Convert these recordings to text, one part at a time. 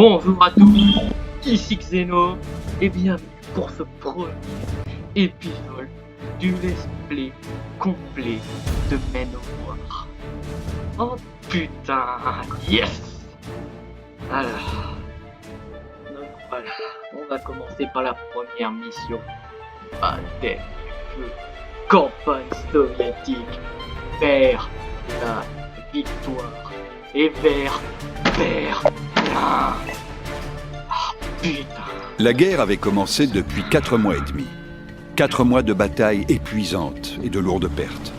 Bonjour à tous, ici Xeno, et bienvenue pour ce premier épisode du let's play complet de Manowar. Oh putain, yes. Alors, donc voilà, on va commencer par la première mission. Avec le campagne soviétique vers la victoire et vers Berlin. Ah putain. La guerre avait commencé depuis 4 mois et demi. 4 mois de batailles épuisantes et de lourdes pertes.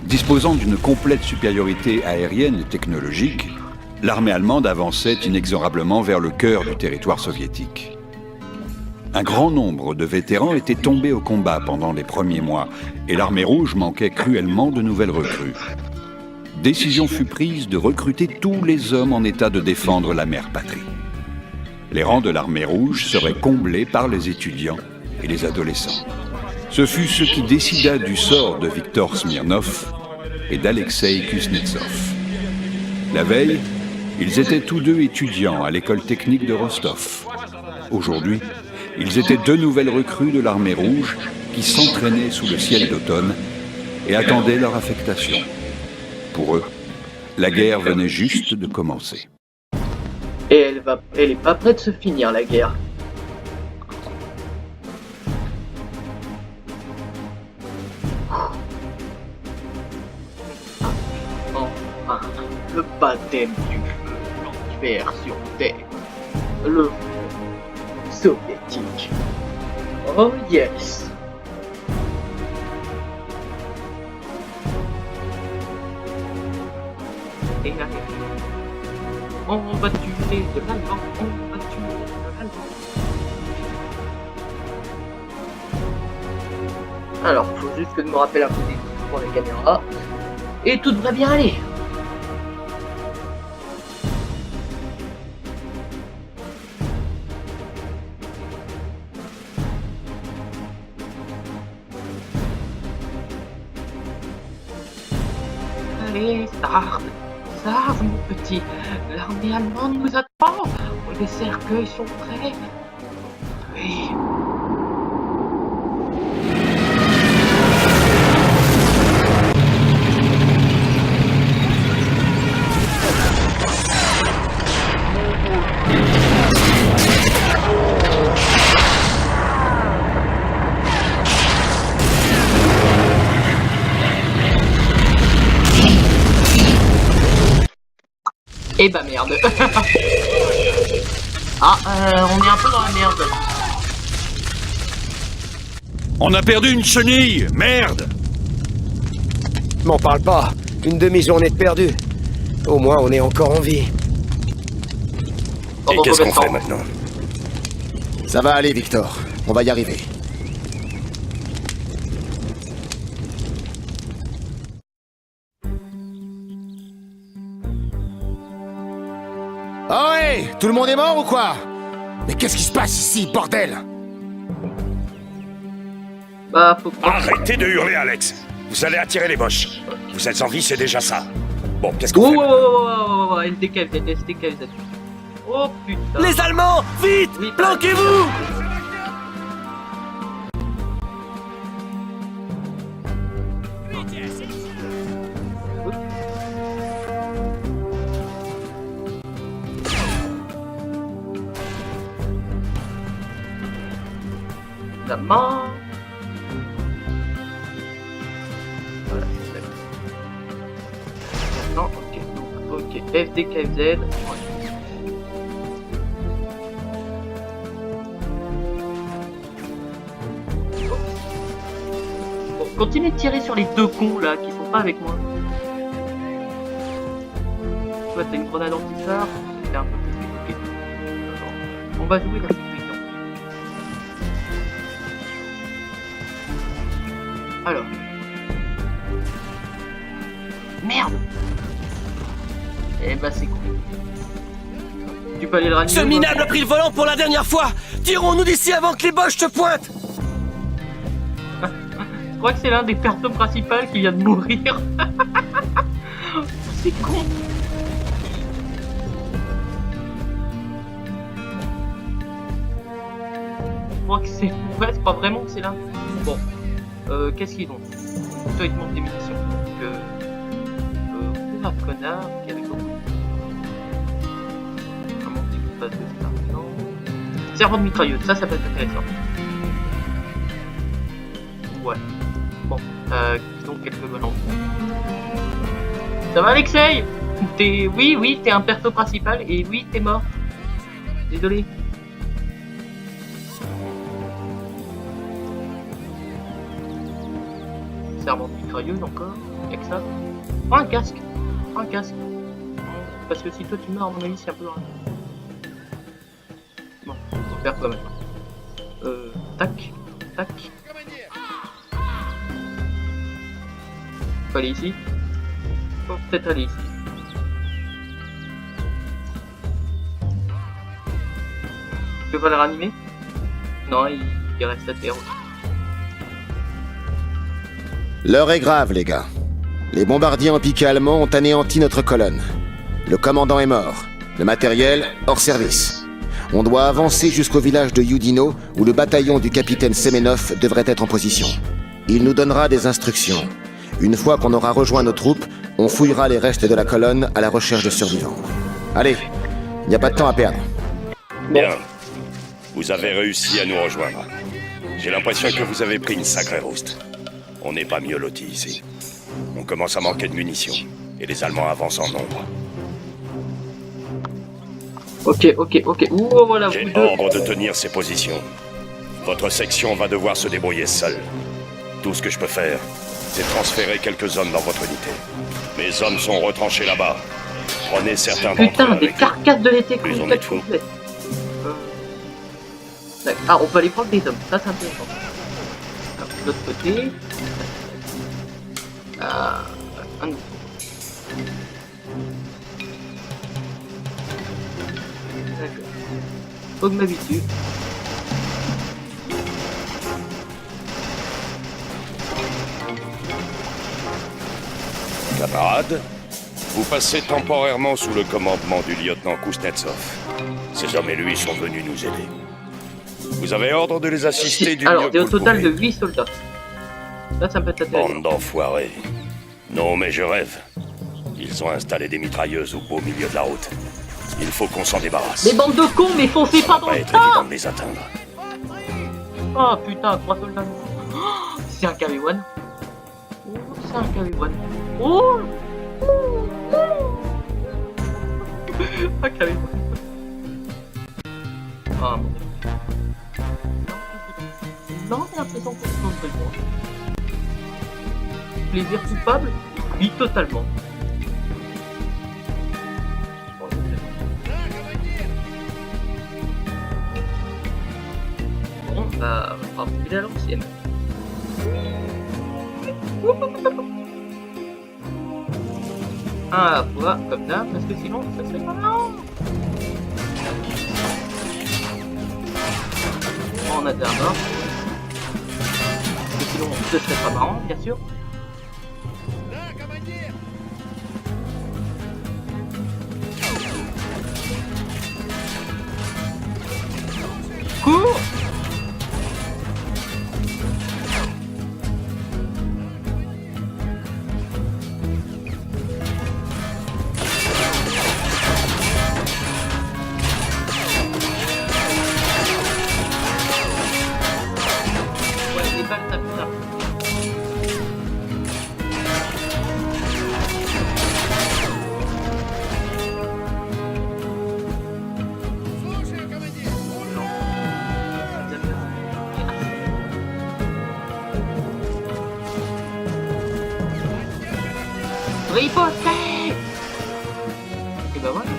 Disposant d'une complète supériorité aérienne et technologique, l'armée allemande avançait inexorablement vers le cœur du territoire soviétique. Un grand nombre de vétérans étaient tombés au combat pendant les premiers mois et l'armée rouge manquait cruellement de nouvelles recrues. Décision fut prise de recruter tous les hommes en état de défendre la mère patrie. Les rangs de l'armée rouge seraient comblés par les étudiants et les adolescents. Ce fut ce qui décida du sort de Viktor Smirnov et d'Alexei Kuznetsov. La veille, ils étaient tous deux étudiants à l'école technique de Rostov. Aujourd'hui, ils étaient 2 nouvelles recrues de l'armée rouge qui s'entraînaient sous le ciel d'automne et attendaient leur affectation. Pour eux, la guerre venait juste de commencer. Et elle est pas prête de se finir, la guerre. Enfin, le baptême du feu, l'enfer sur terre. Le monde soviétique. Oh yes. Et là, on va tuer de l'allemand, on va tuer de l'allemand. Alors, faut juste que je me rappelle un peu des trucs pour la caméra. Et tout devrait bien aller. Allez, ça arde, mon petit. L'armée allemande nous attend. Les cercueils sont prêts. Oui. Eh bah merde. On est un peu dans la merde. On a perdu une chenille! Merde! M'en parle pas. Une demi-journée de perdu. Au moins, on est encore en vie. Et qu'est-ce qu'on fait maintenant? Ça va aller, Victor. On va y arriver. Oh hey! Tout le monde est mort ou quoi? Mais qu'est-ce qui se passe ici, bordel? Bah, faut pas. Arrêtez de hurler, Alex. Vous allez attirer les boches. Vous êtes en vie, c'est déjà ça. Bon, qu'est-ce qu'on fait? Oh, SDKZ. Oh putain. Les Allemands! Vite! Oui, Planquez-vous! La main. Voilà, c'est ça. Non, ok, FDKZ. Bon, continuez de tirer sur les 2 cons là qui sont pas avec moi. Toi t'as une grenade anti-phare, c'est un peu plus compliqué. On va jouer la sécurité. Alors. Merde. Eh bah c'est con. Tu peux aller le ranimer. Ce minable a pris le volant pour la dernière fois! Tirons-nous d'ici avant que les boches te pointent! Je crois que c'est l'un des persos principaux qui vient de mourir. C'est con. crois que c'est... Ouais, c'est pas vraiment, c'est là. Bon. Qu'est-ce qu'ils ont? Toi, ils te manquent des munitions. Donc, un connard qui avait beaucoup. Comment tu passes de ça? Non. Servant de mitrailleuse, ça peut être intéressant. Ouais. Bon. Donc, quelques ballons. Ça va, Alexei? Oui, t'es un perso principal et oui, t'es mort. Désolé. Servant de mitrailleuse encore. Y'a que ça. Oh, un casque. Oh, un casque. Parce que si toi tu meurs, à mon avis, c'est un peu grave. Bon, faut faire quoi maintenant? Tac. Tac. Faut aller ici. Faut peut-être aller ici. Tu peux pas le ranimer? Non, il reste à terre. L'heure est grave, les gars. Les bombardiers en piqué allemands ont anéanti notre colonne. Le commandant est mort. Le matériel, hors service. On doit avancer jusqu'au village de Yudino, où le bataillon du capitaine Semenov devrait être en position. Il nous donnera des instructions. Une fois qu'on aura rejoint nos troupes, on fouillera les restes de la colonne à la recherche de survivants. Allez, il n'y a pas de temps à perdre. Bien. Vous avez réussi à nous rejoindre. J'ai l'impression que vous avez pris une sacrée rouste. On n'est pas mieux lotis ici. On commence à manquer de munitions. Et les Allemands avancent en nombre. Ok. Ouh, voilà, J'ai vous deux. ordre de tenir ces positions. Votre section va devoir se débrouiller seule. Tout ce que je peux faire, c'est transférer quelques hommes dans votre unité. Mes hommes sont retranchés là-bas. Prenez certains d'entre eux Putain, des avec vous. carcasses de l'été Plus on est de fous. complètes. Ah, on peut aller prendre des hommes, ça c'est intéressant. Alors, de l'autre côté. Un autre. D'accord. Faut que je m'habitue. Camarades, vous passez temporairement sous le commandement du lieutenant Kuznetsov. Ces hommes et lui sont venus nous aider. Vous avez ordre de les assister du Alors, mieux t'es que au vous le total de pouvez. 8 soldats. Là, ça peut être intéressant. Bande d'enfoirés. Non, mais je rêve. Ils ont installé des mitrailleuses au beau milieu de la route. Il faut qu'on s'en débarrasse. Mais bande de cons, mais foncez pas dans Ça va le être évident tas! de les atteindre. Oh putain, 3 soldats. Oh, c'est un KV-1. Oh, c'est un KV-1. Oh! Un KV-1. Ah, mon Dieu. Non, j'ai l'impression qu'on se trompe de moi. Plaisir coupable? Oui, totalement. Bon, bah, on va reculer à l'ancienne. Un à la fois, comme d'hab, parce que sinon, ça serait pas marrant. On a déjà un mort. Parce que sinon, ce serait pas marrant, bien sûr. Cours! Ouais, les balles tapent ça. Riposter! Et bah voilà.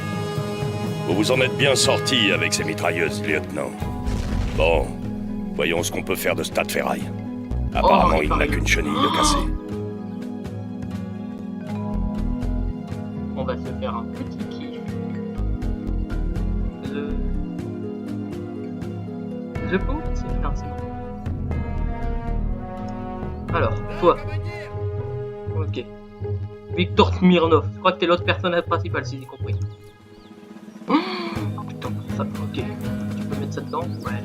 Vous vous en êtes bien sorti avec ces mitrailleuses, lieutenant. Bon, voyons ce qu'on peut faire de ce tas de ferraille. Apparemment, il n'a qu'une chenille de cassée. On va se faire un petit kiff. Je peux c'est financement. Alors, toi. Ok. Victor Smirnov. Je crois que t'es l'autre personnage principal, si j'ai compris. Oh, putain, ça, ok. Tu peux mettre ça dedans? Ouais.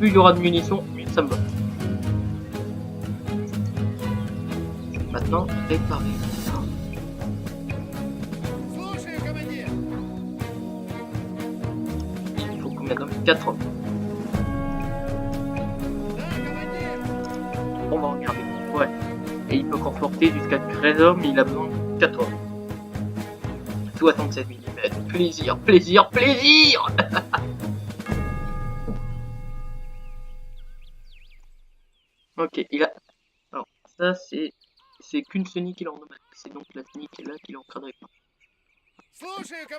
plus il y aura de munitions, mieux ça me va. Maintenant, réparer. Il faut combien d'hommes? 4 hommes. On va regarder. Ouais. Et il peut conforter jusqu'à 13 hommes, il a besoin de 4 hommes. 67 mm. Plaisir, plaisir, plaisir. Ok, il a... Alors, ça c'est... C'est qu'une Sonic qui est en automatique. C'est donc la Sonic qui est là, qui est en train de répondre.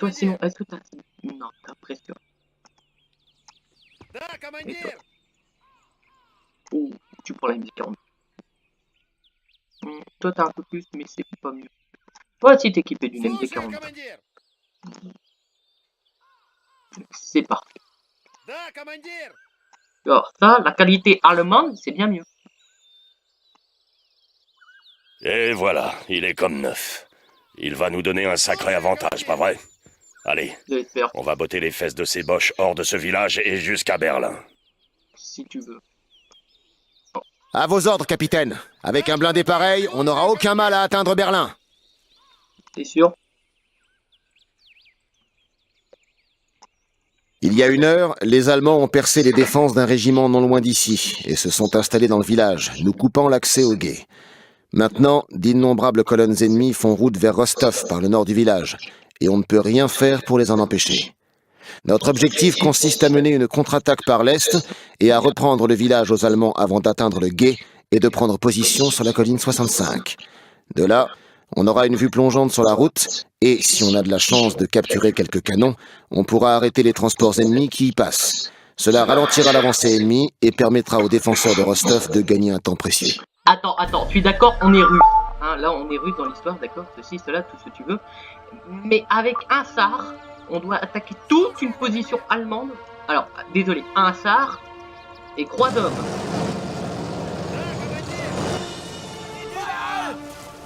Toi sinon, est-ce que t'as... Non, t'as presque... Et toi? Ou tu prends la MD40. Toi t'as un peu plus, mais c'est pas mieux. Toi aussi t'es équipé d'une MD40. C'est parfait. Alors ça, la qualité allemande, c'est bien mieux. Et voilà, il est comme neuf. Il va nous donner un sacré avantage, pas vrai? Allez, J'espère, on va botter les fesses de ces boches hors de ce village et jusqu'à Berlin. si tu veux. À vos ordres, capitaine. Avec un blindé pareil, on n'aura aucun mal à atteindre Berlin. T'es sûr? Il y a 1 heure, les Allemands ont percé les défenses d'un régiment non loin d'ici et se sont installés dans le village, nous coupant l'accès au gué. Maintenant, d'innombrables colonnes ennemies font route vers Rostov par le nord du village, et on ne peut rien faire pour les en empêcher. Notre objectif consiste à mener une contre-attaque par l'est et à reprendre le village aux Allemands avant d'atteindre le gué et de prendre position sur la colline 65. De là, on aura une vue plongeante sur la route et, si on a de la chance de capturer quelques canons, on pourra arrêter les transports ennemis qui y passent. Cela ralentira l'avancée ennemie et permettra aux défenseurs de Rostov de gagner un temps précieux. Attends, je suis d'accord, on est russe. Hein, là, on est russe dans l'histoire, d'accord? Ceci, cela, tout ce que tu veux. Mais avec un SAR, on doit attaquer toute une position allemande. Alors, désolé, un SAR et croix d'hommes.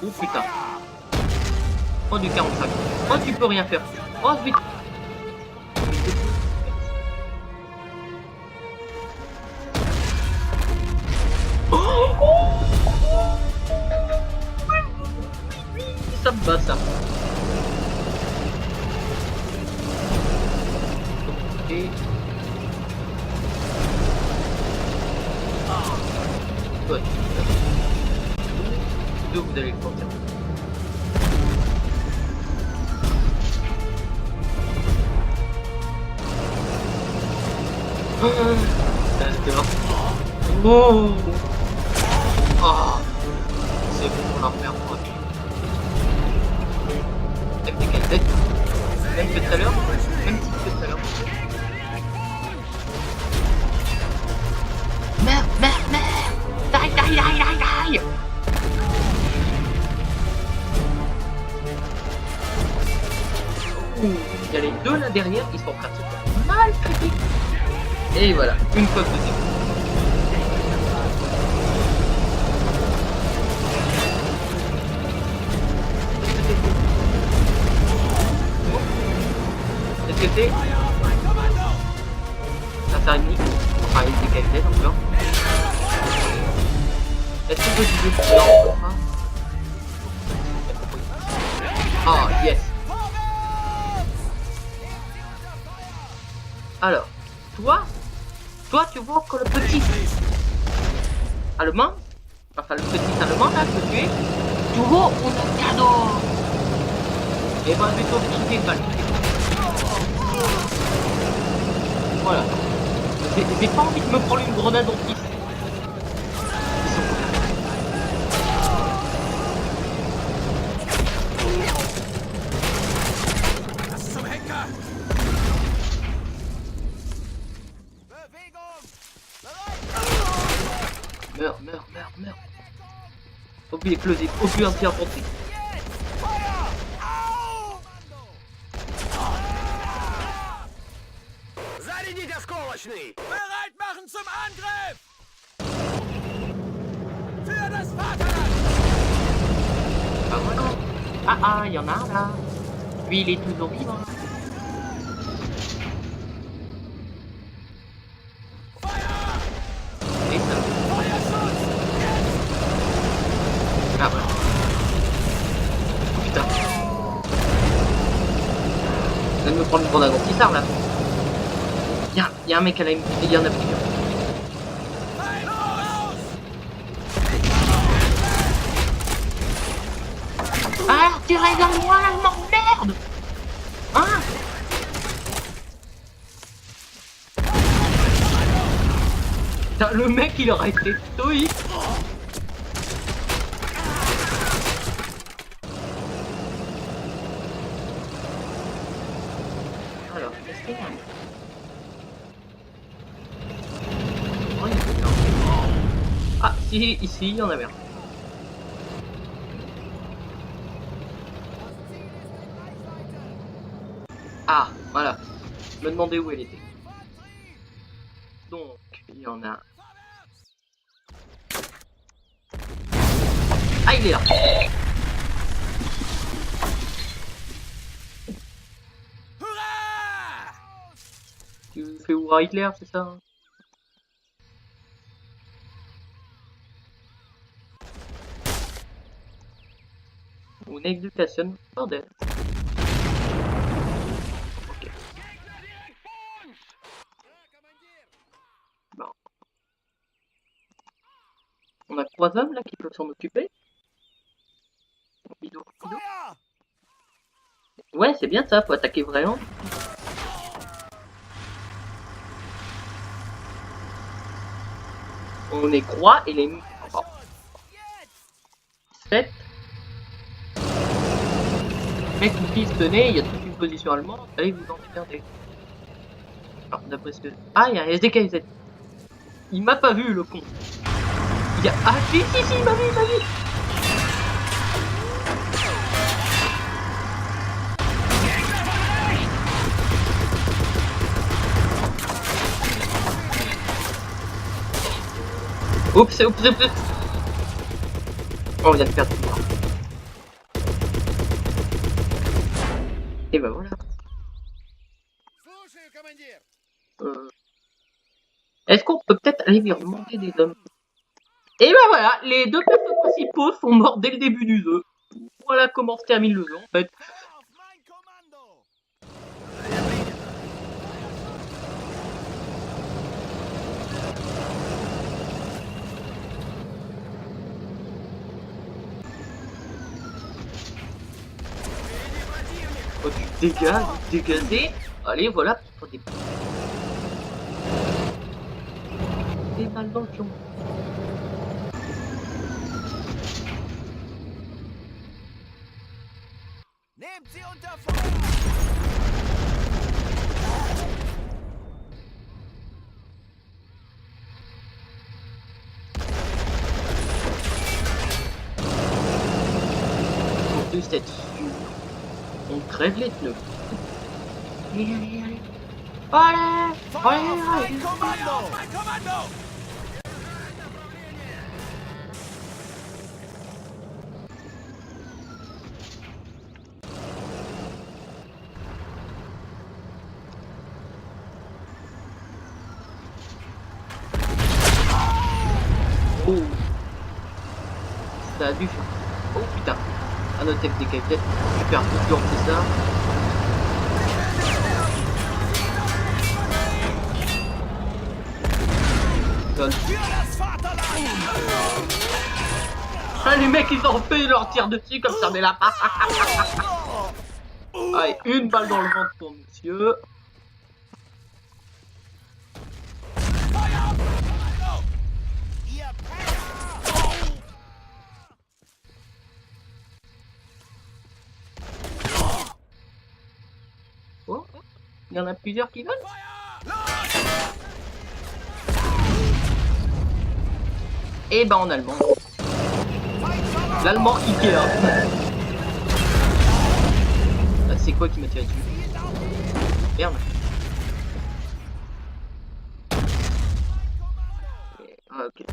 Oh putain. Oh du 45. Oh tu peux rien faire. Oh vite. Ça me bat ça. Et... Ouais. D'où vous allez le porter. C'est bon. Oh. Oh. C'est bon, on l'a remet. Technique et tête. Même que tout à l'heure. Même type que tout à l'heure. Merde. Die. Il y a les deux là derrière, ils sont en train de se faire mal critique. Et voilà, une fois que c'est Est-ce que c'est ça sert ennemi? Enfin, il est qualité encore. Est-ce qu'on peut dire que non? Ah, yes. Alors, toi tu vois que le petit allemand, enfin le petit allemand là que tu es, tu vois on a cadeau. Et ben je vais t'obliger de balle. Voilà. J'ai pas envie de me prendre une grenade en piste. Meurs. Aucune explosif, aucune anti-infanterie. Bereit machen zum Angriff! Für das Vaterland! Ah voilà. Ah, il y en a un là. Lui, il est toujours vivant. prendre une grenade anti-sar là. Il y a un mec à la M. Il y en a plusieurs. Ah, tirez vers moi, l'allemand, merde! Hein? Putain, le mec il aurait été stoïque. Alors, qu'est-ce qu'il y a? Oh, il y a plus d'un. Ah, si, ici, il y en avait un. Ah, voilà. Je me demandais où elle était. Donc, il y en a. Ah, il est là. Hurrah! Tu fais ouvrir Hitler, c'est ça? Une exultation, bordel. Ok. Bon. On a 3 hommes là qui peuvent s'en occuper. Bidou, bidou. Feuer! Ouais, c'est bien ça, faut attaquer vraiment. On est croix et les... Oh. 7. Mec, une piste tenez, il y a toute une position allemande, allez vous en regardez. Alors, d'après ce que... Ah, il y a un SDKZ. Il m'a pas vu, le con. Il y a... Ah, si, il m'a vu, Oups. Oh, on vient de perdre. Et ben voilà. Est-ce qu'on peut peut-être aller lui demander des hommes? Et ben voilà, les deux personnes principaux sont morts dès le début du jeu. Voilà comment se termine le jeu en fait. Auf mein Kommando! Oh, tu dégages, dégagez. Allez, voilà, pour des balles dans le pion. Nehmt sie unter Feuer! Pour plus être sûr, on crève les pneus. Allez. Feuer auf mein Kommando! Auf mein Kommando! Oh. Ça a dû faire. Oh putain. Un autre FDKZ. Super dur, c'est ça. Donne. Für das Vaterland! Ah, les mecs ils ont fait leur tir dessus comme ça, mais là. Allez, une balle dans le ventre pour monsieur. Feuer auf mein Kommando! Ihr Penner! Oh, il y en a plusieurs qui veulent. Et ben en allemand. L'allemand Ikea. Ah, c'est quoi qui m'a tiré dessus? Merde. Ah, ok.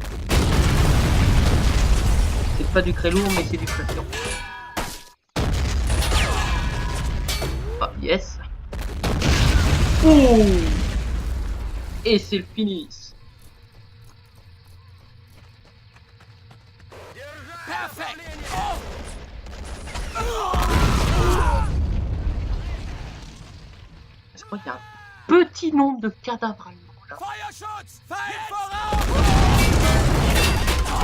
C'est pas du très lourd, mais c'est du très sûr. Ah, yes. Ouh. Et c'est le finish. Perfekt! crois qu'il y a un petit nombre de cadavres allemands là. Fire shots! Fire for out!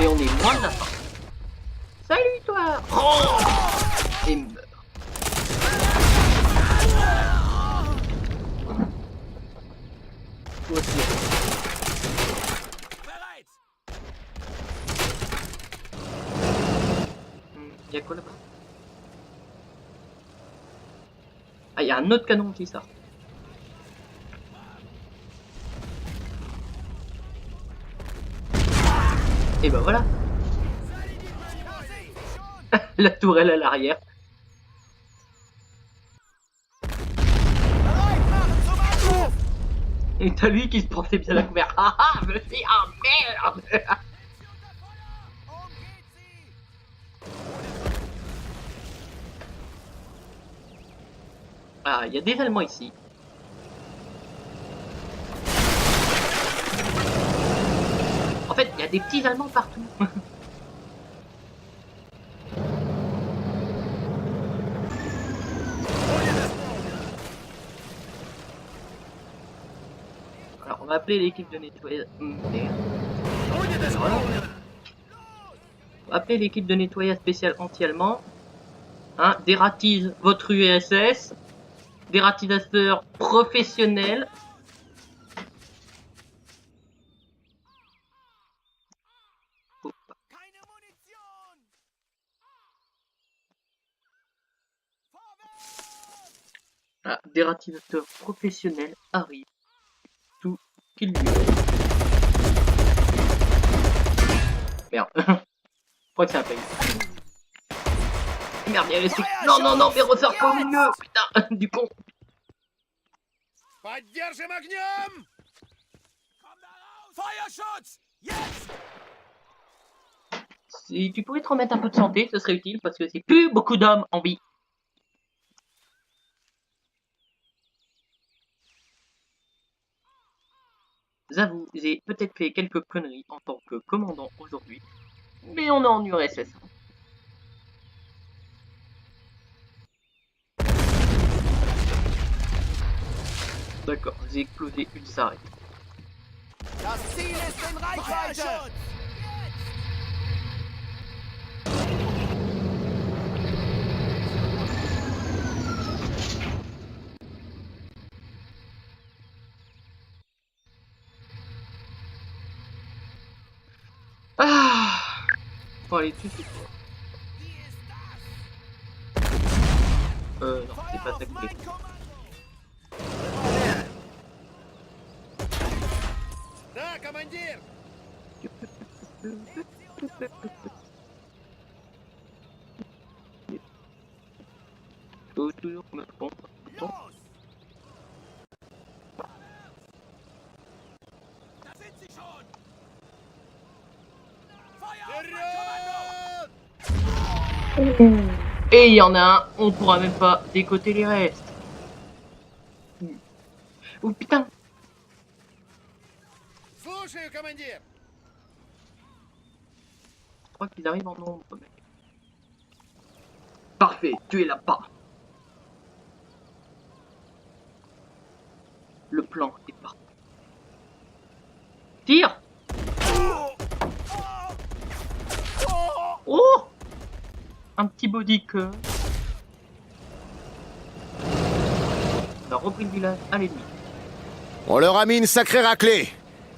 Et on est loin de la fin. Salut toi! Oh, et meurt. Toi aussi. Bereit! Y'a quoi là-bas? Ah, il y a un autre canon qui sort. Et ben voilà. La tourelle à l'arrière. Bereit machen zum Angriff! Et t'as lui qui se pensait bien la couverte. Ah ah, me suis ah merde. Um geht sie! Ah, il y a des Allemands ici. En fait, il y a des petits Allemands partout. Alors, on va appeler l'équipe de nettoyage. Merde. Voilà. On va appeler l'équipe de nettoyage spécial anti-allemand. Hein, dératise votre USS. Dératisateur professionnel. Keine Munition! Vorwärts! Ah, dératisateur professionnel arrive. Tout qu'il lui est. Merde. Je crois que c'est un pays. Merde, il y a resté. Non, non, non, mais ressort pas au milieu. Putain, du con. Поддержим огнем! Komm da raus! Fire shots! Jetzt! Si tu pouvais te remettre un peu de santé, ce serait utile parce que c'est plus beaucoup d'hommes en vie. J'avoue, j'ai peut-être fait quelques conneries en tant que commandant aujourd'hui, mais on est en URSS. D'accord, j'ai explosé une sarrette. Das Ziel ist in Reichweite! Ah, faut aller dessus, c'est quoi? Non, c'est pas ça que je voulais. Да, командир! Faut toujours me prendre. Los! Da sind sie schon! Feuer auf mein Kommando! Et il y en a un, on pourra même pas décoter les restes. Oh putain! Слушаю, командир! Je crois qu'ils arrivent en nombre, mec. Parfait, tu es là-bas. Le plan est parfait. Tire! Oh! Un petit body que... On a repris le village à l'ennemi. On leur a mis une sacrée raclée.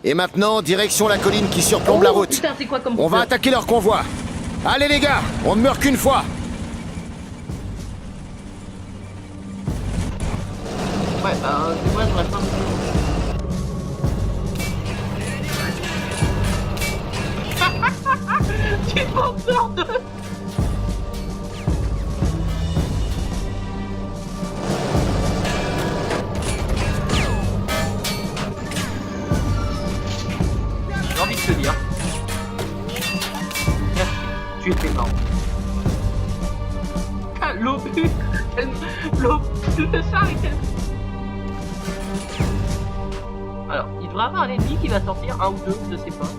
Et maintenant, direction la colline qui surplombe la route. Putain, c'est quoi comme On va attaquer leur convoi. Allez les gars, on ne meurt qu'une fois. Ouais, bah, c'est vrai, j'aurais pas... J'ai pas peur de... J'ai envie de te dire. Merci, tu étais marrant. Ah, l'eau, l'eau, le char est tellement... Alors, il devrait avoir un ennemi qui va sortir, un ou deux, je sais pas.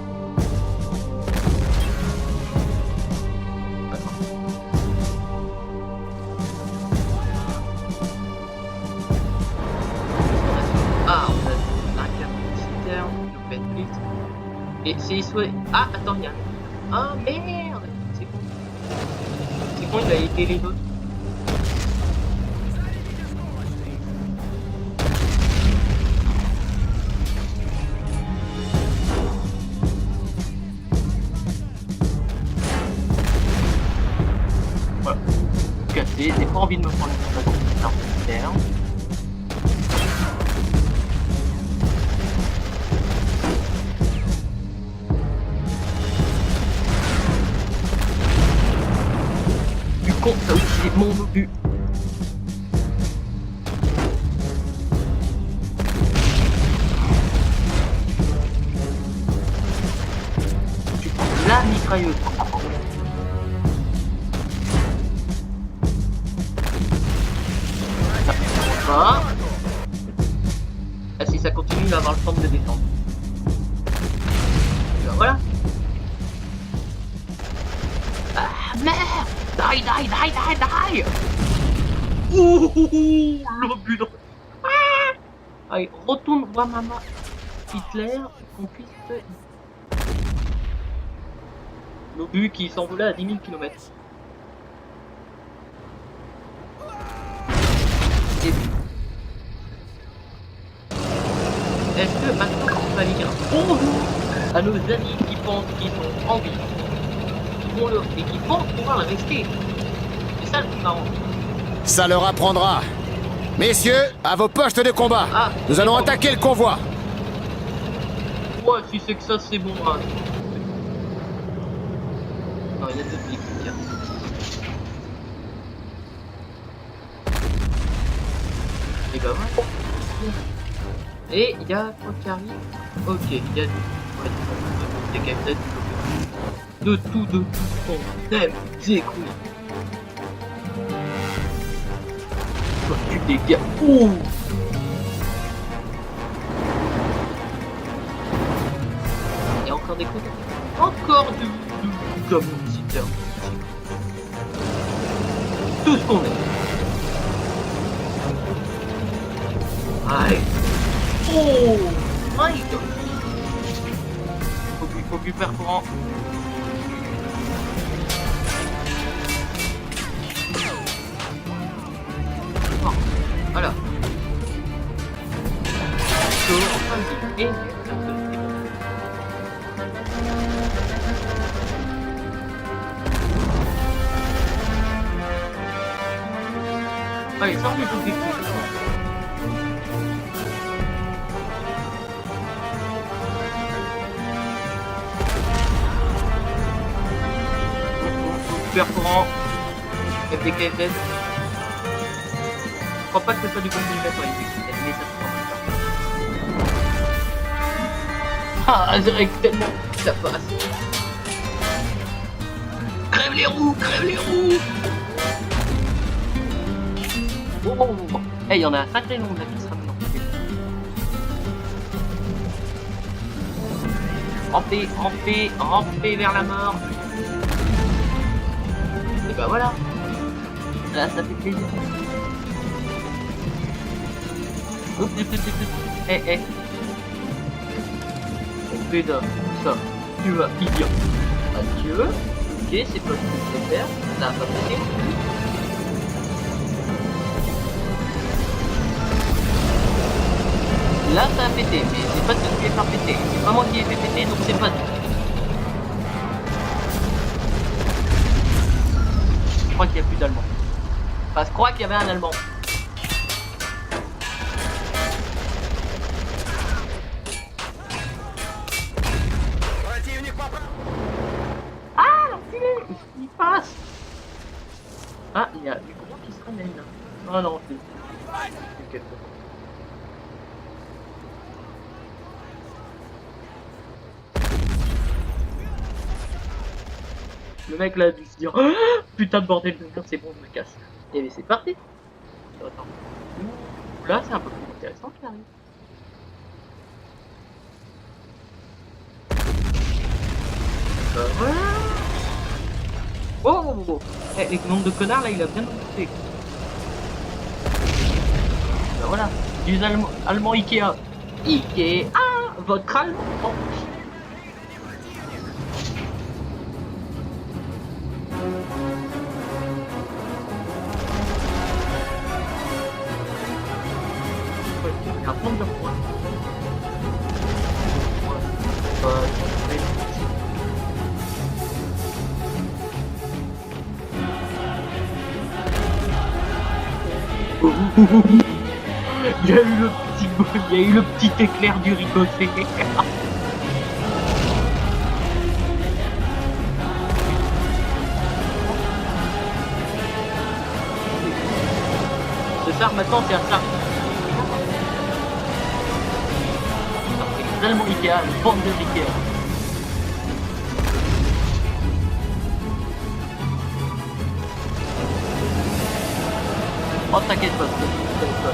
Et c'est soit... Ah, attends, il y a... Ah, merde. C'est con. C'est con, il a aidé les autres. Voilà. Cassé, j'ai pas envie de me prendre une façon de faire. Ça aussi, mon but. Tu prends la mitrailleuse. Ça prend pas. Ah, si ça continue, il va avoir le temps de détendre. Voilà. Ah merde! Die, die, die, die, die! Ouh, le but de... Ah. Allez, retourne voir maman Hitler, qu'on puisse... L'obus qui s'envolait à 10 000 km. Est-ce que maintenant on va dire bonjour à nos amis qui pensent qu'ils sont en vie? Et qui pensent pouvoir le rester. C'est ça le plus marrant. Ça leur apprendra. Messieurs, à vos postes de combat. Ah, nous allons attaquer le convoi. Ouais, si c'est que ça, c'est bon. Hein. Non, il y a deux flics. Tiens. Et bah voilà. Et il y a quoi qui arrive? Ok, il y a des cabinets de tout, on aime des couilles. Toi, tu des gars. Ouh. Il y a encore des coups. Encore du comme citer. Tout ce qu'on aime. Aïe. Oh my god. Faut plus faire courant. Oh, voilà. Et allez, sors les objectifs. Super courant. FDKFZ. Je crois pas que ce soit du contenu bête, mais ça se prend. Ah, c'est tellement ça passe. Crève les roues, crève les roues. Oh, hey, il y en a un sacré nombre là qui sera maintenant. Rampez, rampez, rampez vers la mort. Et bah voilà. Là, ça fait plaisir. Eh, eh. On fait ça. Tu vas y dire adieu. Ok, c'est pas ce que je vais faire. Ça va pas passer. Là ça a pété, mais c'est pas ce que je vais faire péter. C'est pas moi qui ai fait péter, donc c'est pas... Je crois qu'il n'y a plus d'allemand. Enfin, je crois qu'il y avait un allemand. Ah, l'enculé, il passe. Ah, il y a du gros qui se ramène. Ah non, c'est... Okay. Le mec là a dû se dire oh, putain de bordel de mur, c'est bon, je me casse. Et mais c'est parti. Attends. Là c'est un peu plus intéressant qui arrive. Voilà. Oh, oh, oh. Eh, les nombres de connards là il a bien coupé. Ben voilà. Les Allemands Ikea. Ikea, votre allemand. prendre leur point. Il y a eu le petit éclair du ricochet. Ce char maintenant c'est un char. C'est tellement Ikea, une bande de Ikea. Oh t'inquiète pas, t'inquiète pas.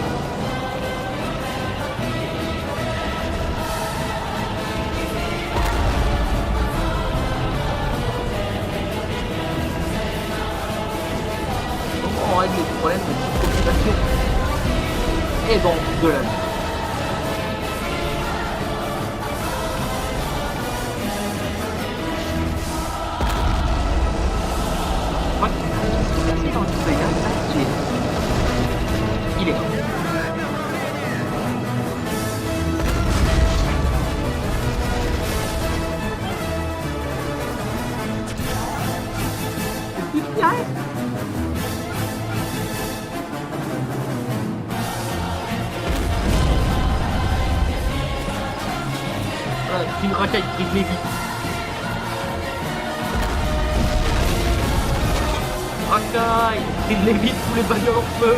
On règle les problèmes de population et donc de la vie. Il est là. C'est une racaille qui met vite. Racaille, il évite tous les bagnoles en feu.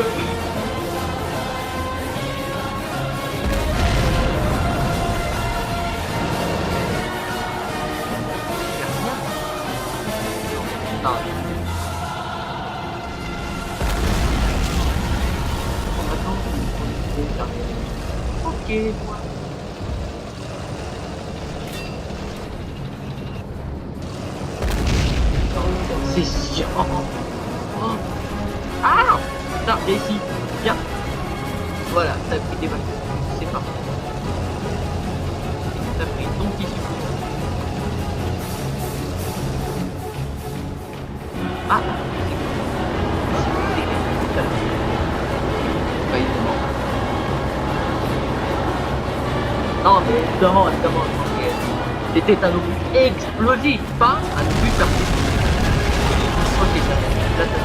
Non. Ok, moi. C'est chiant. Oh. Ah putain, viens ici, viens. Voilà, t'as pris des balles. C'est parti. T'as pris ton petit supplément. Ah, c'est pas évidemment. Non mais évidemment. C'était un obus explosif, pas un obus percé. Ok, là, ça.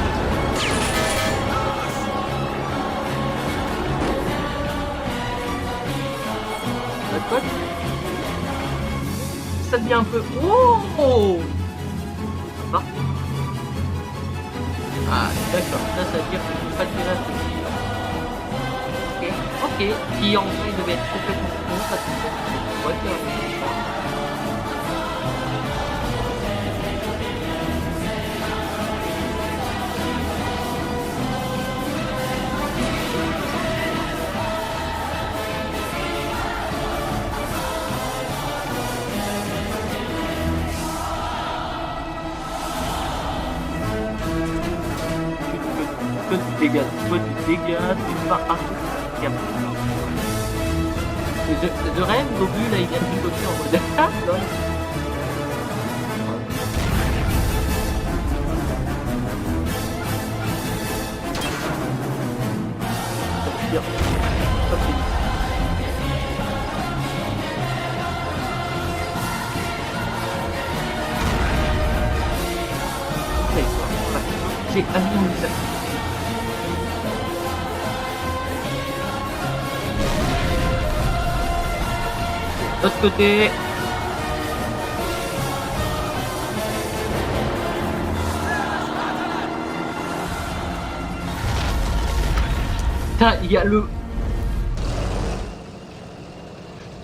Ça devient un peu... Oh, ah, d'accord, ça veut dire que je ne peux pas tirer à ce ok, qui en vrai devait être complètement con, ça se fait. Ouais, tu dégages, tu pars partout. Je rêve, l'obus là il vient de picoter en mode ah, lol. J'ai allumé ça. L'autre côté. Putain, il y a le...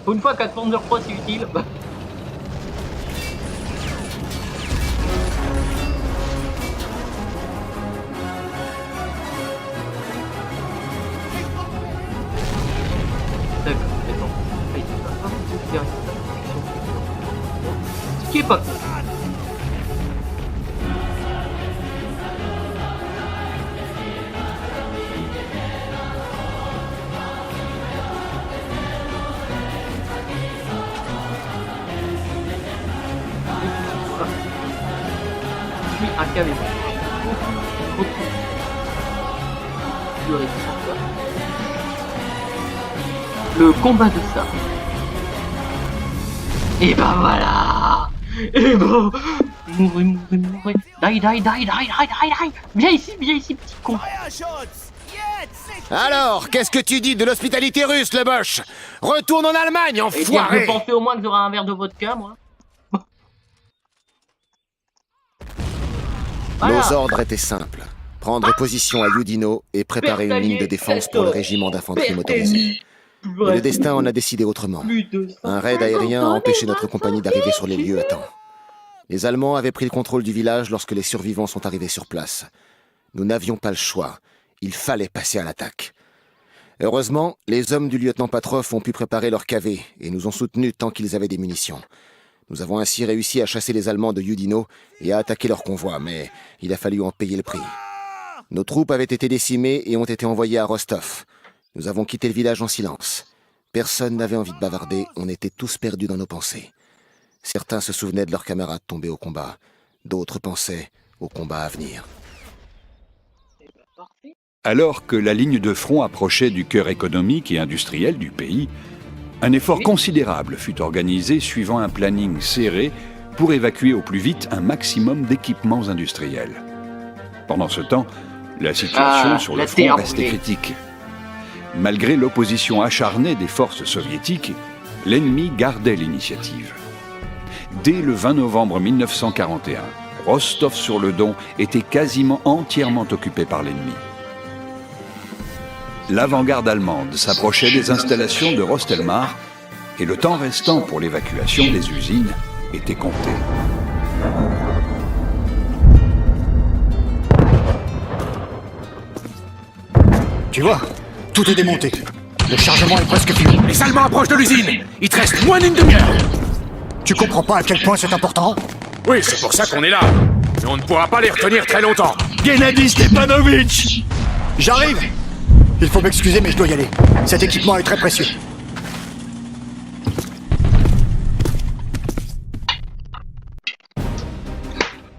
Pour une fois qu'à Panzer 3 c'est utile, bah... D'accord, c'est bon. Ce qui est pas cool. Je suis à KV. Beaucoup. Je le récupère. le combat de ça. Et ben voilà. Et ben... Mourez. Die. Viens ici, petit con. Fire shots! Jetzt! Alors, qu'est-ce que tu dis de l'hospitalité russe, le boche? Retourne en Allemagne, Et bien, je enfoiré! pensais au moins que j'aurais un verre de vodka, moi. Voilà. Nos ordres étaient simples. Prendre position à Yudino et préparer une ligne de défense pour le régiment d'infanterie motorisée. Mais le destin en a décidé autrement. Un raid aérien a empêché notre compagnie d'arriver sur les lieux à temps. Les Allemands avaient pris le contrôle du village lorsque les survivants sont arrivés sur place. Nous n'avions pas le choix. Il fallait passer à l'attaque. Heureusement, les hommes du lieutenant Patrov ont pu préparer leur KV et nous ont soutenus tant qu'ils avaient des munitions. Nous avons ainsi réussi à chasser les Allemands de Yudino et à attaquer leur convoi, mais il a fallu en payer le prix. Nos troupes avaient été décimées et ont été envoyées à Rostov. Nous avons quitté le village en silence. Personne n'avait envie de bavarder, on était tous perdus dans nos pensées. Certains se souvenaient de leurs camarades tombés au combat, d'autres pensaient au combat à venir. Alors que la ligne de front approchait du cœur économique et industriel du pays, un effort considérable fut organisé suivant un planning serré pour évacuer au plus vite un maximum d'équipements industriels. Pendant ce temps, la situation sur le front restait critique. Malgré l'opposition acharnée des forces soviétiques, l'ennemi gardait l'initiative. Dès le 20 novembre 1941, Rostov-sur-le-Don était quasiment entièrement occupé par l'ennemi. L'avant-garde allemande s'approchait des installations de Rostelmar et le temps restant pour l'évacuation des usines était compté. Tu vois, tout est démonté. Le chargement est presque fini. Les Allemands approchent de l'usine! Il te reste moins d'une demi-heure! Tu comprends pas à quel point c'est important? Oui, c'est pour ça qu'on est là. Mais on ne pourra pas les retenir très longtemps. Gennady Stepanovitch! J'arrive! Il faut m'excuser, mais je dois y aller. Cet équipement est très précieux.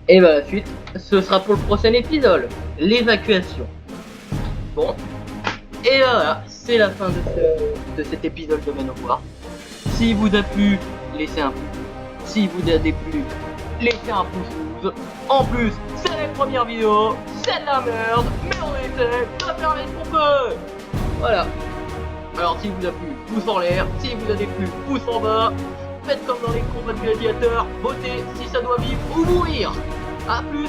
Et bah la suite, ce sera pour le prochain épisode, l'évacuation. Bon, et voilà, c'est la fin de cet épisode de Men of War. Si vous a plu, laissez un pouce. Si vous a déplu, laissez un pouce rouge. En plus, c'est les premières vidéos, c'est de la merde, mais on essaie de faire les qu'on peut. Voilà. Alors si vous a plu, pouce en l'air. Si vous a déplu, pouce en bas. Faites comme dans les combats de gladiateurs, votez si ça doit vivre ou mourir. A plus.